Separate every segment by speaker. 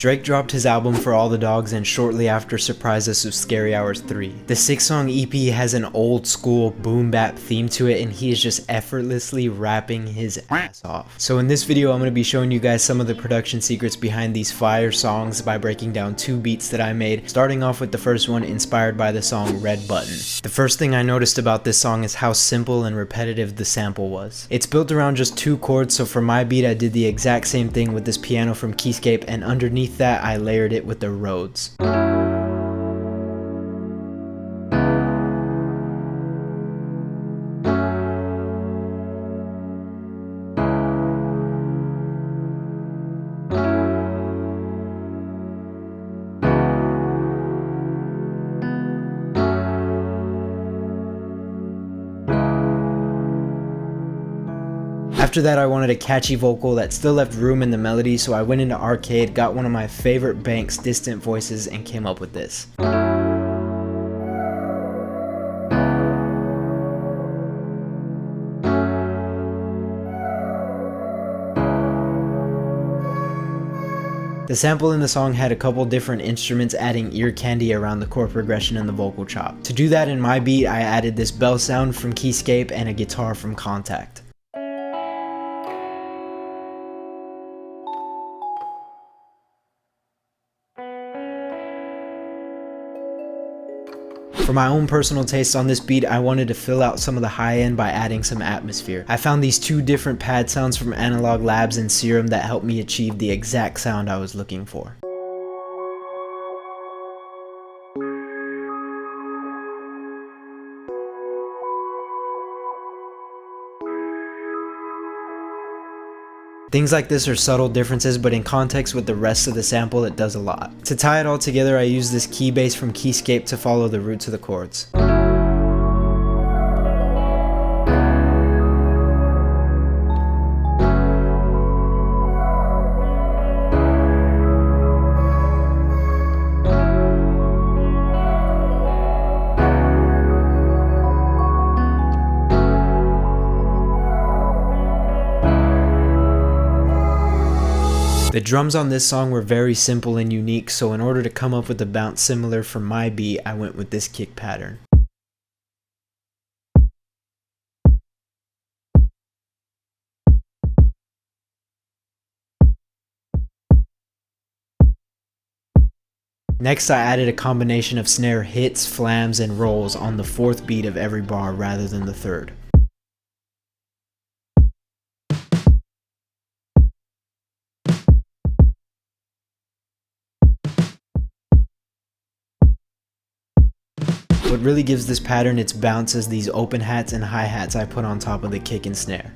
Speaker 1: Drake dropped his album For All the Dogs and shortly after surprised us with Scary Hours 3. The 6-song EP has an old school boom bap theme to it and he is just effortlessly rapping his ass off. So in this video I'm going to be showing you guys some of the production secrets behind these fire songs by breaking down 2 beats that I made, starting off with the first one inspired by the song Red Button. The first thing I noticed about this song is how simple and repetitive the sample was. It's built around just 2 chords, so for my beat I did the exact same thing with this piano from Keyscape, and underneath that I layered it with the Rhodes. After that I wanted a catchy vocal that still left room in the melody, so I went into Arcade, got one of my favorite banks, Distant Voices, and came up with this. The sample in the song had a couple different instruments adding ear candy around the chord progression and the vocal chop. To do that in my beat I added this bell sound from Keyscape and a guitar from Contact. For my own personal taste on this beat, I wanted to fill out some of the high end by adding some atmosphere. I found these 2 different pad sounds from Analog Labs and Serum that helped me achieve the exact sound I was looking for. Things like this are subtle differences, but in context with the rest of the sample it does a lot. To tie it all together I used this Keybase from Keyscape to follow the roots of the chords. The drums on this song were very simple and unique, so in order to come up with a bounce similar for my beat, I went with this kick pattern. Next, I added a combination of snare hits, flams, and rolls on the 4th beat of every bar rather than the 3rd. What really gives this pattern its bounce is these open hats and hi-hats I put on top of the kick and snare.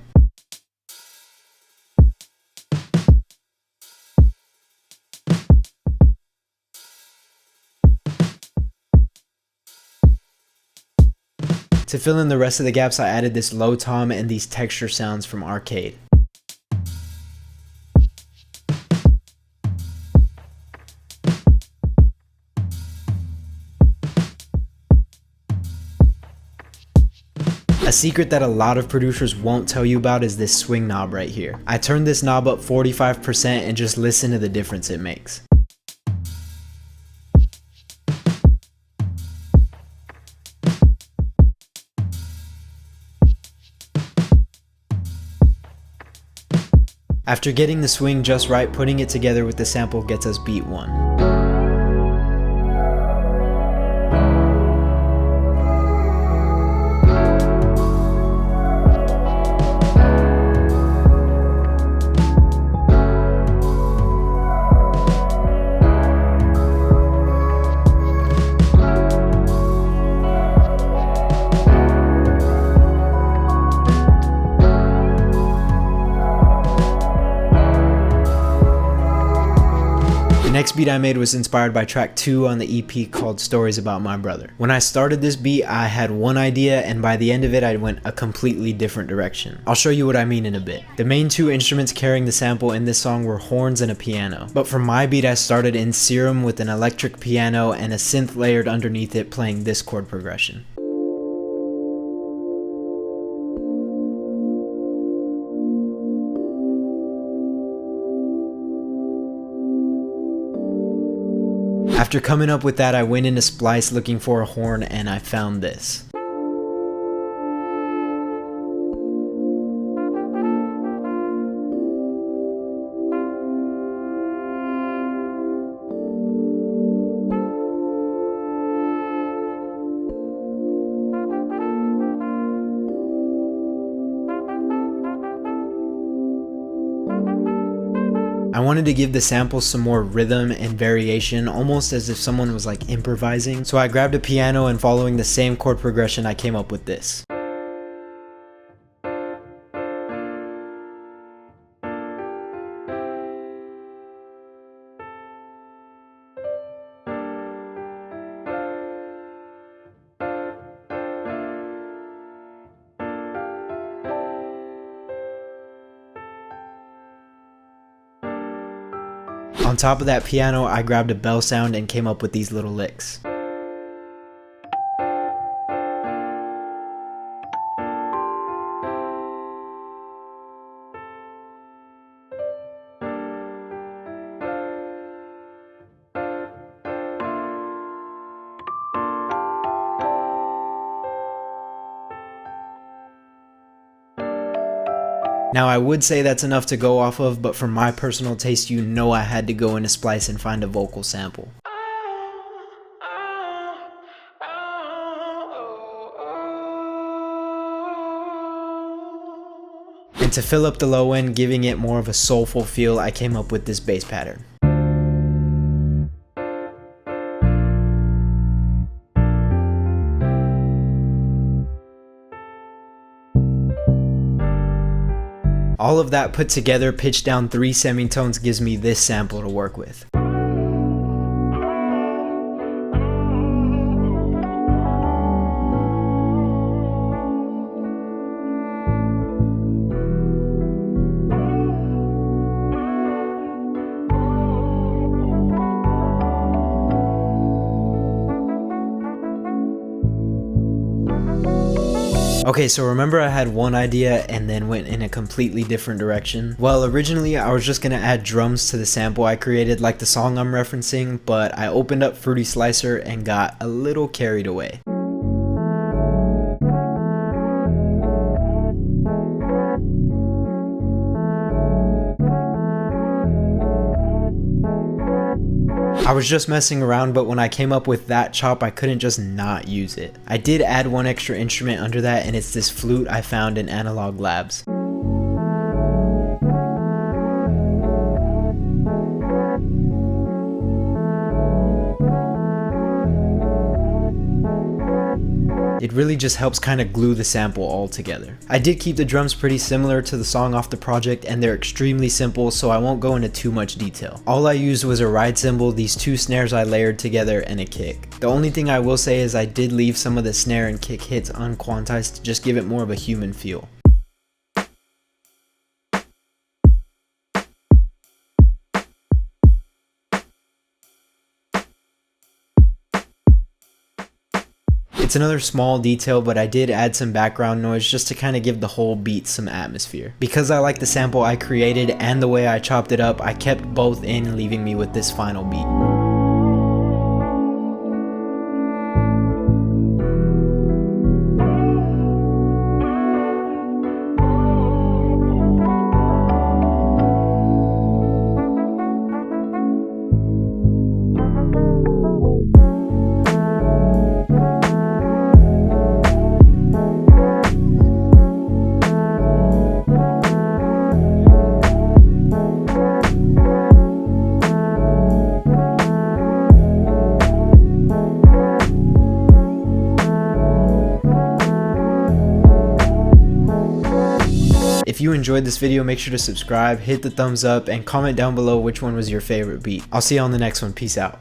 Speaker 1: To fill in the rest of the gaps I added this low tom and these texture sounds from Arcade. A secret that a lot of producers won't tell you about is this swing knob right here. I turned this knob up 45% and just listen to the difference it makes. After getting the swing just right, putting it together with the sample gets us beat 1. The next beat I made was inspired by track 2 on the EP called Stories About My Brother. When I started this beat, I had one idea, and by the end of it I went a completely different direction. I'll show you what I mean in a bit. The main 2 instruments carrying the sample in this song were horns and a piano. But for my beat I started in Serum with an electric piano and a synth layered underneath it playing this chord progression. After coming up with that, I went into Splice looking for a horn and I found this. I wanted to give the sample some more rhythm and variation, almost as if someone was like improvising. So I grabbed a piano and following the same chord progression, I came up with this. On top of that piano, I grabbed a bell sound and came up with these little licks. Now I would say that's enough to go off of, but for my personal taste, you know I had to go into Splice and find a vocal sample. And to fill up the low end, giving it more of a soulful feel, I came up with this bass pattern. All of that put together, pitched down 3 semitones, gives me this sample to work with. Okay, so remember I had one idea and then went in a completely different direction? Well, originally I was just gonna add drums to the sample I created like the song I'm referencing, but I opened up Fruity Slicer and got a little carried away. I was just messing around, but when I came up with that chop, I couldn't just not use it. I did add one extra instrument under that, and it's this flute I found in Analog Labs. It really just helps kind of glue the sample all together. I did keep the drums pretty similar to the song off the project, and they're extremely simple, so I won't go into too much detail. All I used was a ride cymbal, these 2 snares I layered together, and a kick. The only thing I will say is I did leave some of the snare and kick hits unquantized to just give it more of a human feel. It's another small detail, but I did add some background noise just to kind of give the whole beat some atmosphere. Because I like the sample I created and the way I chopped it up, I kept both in, leaving me with this final beat. If you enjoyed this video, make sure to subscribe, hit the thumbs up, and comment down below which one was your favorite beat. I'll see you on the next one. Peace out.